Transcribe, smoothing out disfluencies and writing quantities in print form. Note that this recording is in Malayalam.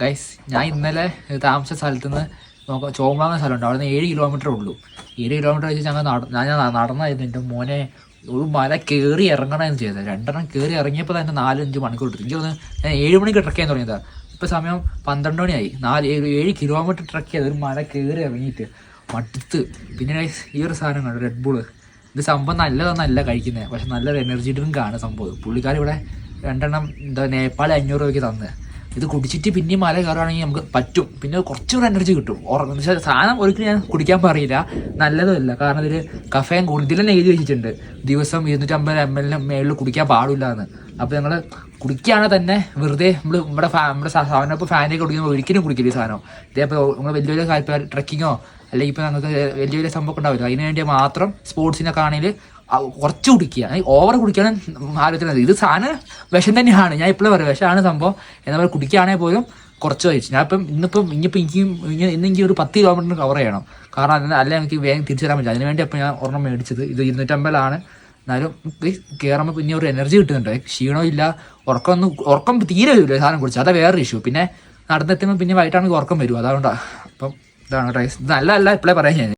ഗൈസ് ഞാൻ ഇന്നലെ താമസിച്ച സ്ഥലത്ത് നിന്ന് ചോമ്പാങ്ങ സ്ഥലമുണ്ട്, അവിടെ നിന്ന് 7 കിലോമീറ്റർ ഉള്ളൂ. 7 കിലോമീറ്റർ വെച്ച് ഞാൻ നടന്നായിരുന്നു. എൻ്റെ മോനെ ഒരു മല കയറി ഇറങ്ങണമെന്ന് ചെയ്തത്. 2 കയറി ഇറങ്ങിയപ്പോൾ തന്നെ 4-5 മണിക്കൂർ എടുത്തു. എനിക്ക് തോന്നുന്നു ഞാൻ 7 മണിക്ക് ട്രക്ക് ചെയ്യാൻ തുടങ്ങിയതാണ്. ഇപ്പോൾ സമയം 12 മണിയായി. 7 കിലോമീറ്റർ ട്രക്ക് ചെയ്ത് ഒരു മല കയറി ഇറങ്ങിയിട്ട് മടുത്ത്. പിന്നെ ഗൈസ് ഈ ഒരു സാധനം കണ്ടു, റെഡ് ബുൾ. ഇത് സംഭവം നല്ലതൊന്നല്ല കഴിക്കുന്നത്, പക്ഷെ നല്ലൊരു എനർജി ഡ്രിങ്ക് ആണ് സംഭവം. പുള്ളിക്കാർ ഇവിടെ 2 എന്താ നേപ്പാൾ 500 രൂപയ്ക്ക് തന്ന്. ഇത് കുടിച്ചിട്ട് പിന്നെയും മല കയറുകയാണെങ്കിൽ നമുക്ക് പറ്റും, പിന്നെ കുറച്ചുകൂടെ എനർജി കിട്ടും. പക്ഷേ സാധനം ഒരിക്കലും ഞാൻ കുടിക്കാൻ പറയില്ല, നല്ലതുമല്ല. കാരണം ഇതിൽ കഫേൻ ഇതിലെന്നെ എഴുതി വെച്ചിട്ടുണ്ട് ദിവസം 250 ml മേളിൽ കുടിക്കാൻ പാടില്ല എന്ന്. അപ്പോൾ ഞങ്ങൾ കുടിക്കുകയാണെങ്കിൽ തന്നെ വെറുതെ നമ്മുടെ സാധനം ഇപ്പോൾ ഫാനൊക്കെ കുടിക്കുമ്പോൾ ഒരിക്കലും കുടിക്കില്ല ഈ സാധനം. ഇതേപ്പോൾ നമ്മൾ വലിയ വലിയ ട്രക്കിങ്ങോ അല്ലെങ്കിൽ ഇപ്പോൾ നമുക്ക് വലിയ വലിയ സംഭവം ഉണ്ടാവില്ല, അതിന് വേണ്ടി മാത്രം സ്പോർട്സിനൊക്കെ ആണെങ്കിൽ കുറച്ച് കുടിക്കുക. ഓവർ കുടിക്കണം ആലോചന. ഇത് സാധനം വിഷം തന്നെയാണ്, ഞാൻ ഇപ്പോഴും പറയാം വിഷമാണ് സംഭവം. എന്താ പറയുക, കുടിക്കുകയാണെങ്കിൽ പോലും കുറച്ച് കഴിച്ചു. ഞാൻ ഇന്നിപ്പോൾ ഇന്നെങ്കിൽ ഒരു 10 കിലോമീറ്റർ കവർ ചെയ്യണം. കാരണം അല്ല എനിക്ക് വേഗം തിരിച്ചു തരാൻ പറ്റില്ല. അതിനുവേണ്ടി അപ്പോൾ ഞാൻ ഒരെണ്ണം മേടിച്ചത്. ഇത് 250 എന്നാലും കയറുമ്പോൾ പിന്നെ ഒരു എനർജി കിട്ടുന്നുണ്ട്, ക്ഷീണവും ഇല്ല. ഉറക്കം തീരെ വരില്ല സാധനം കുടിച്ചാൽ, അതാ വേറൊരു ഇഷ്യൂ. പിന്നെ നടന്നെത്തുമ്പോൾ പിന്നെ വൈകിട്ടാണെങ്കിൽ ഉറക്കം വരും, അതുകൊണ്ടാണ്. അപ്പം ഇതാണ് ടൈസ്. ഇത് നല്ലതല്ല ഇപ്പോഴേ പറയാൻ ഞാൻ.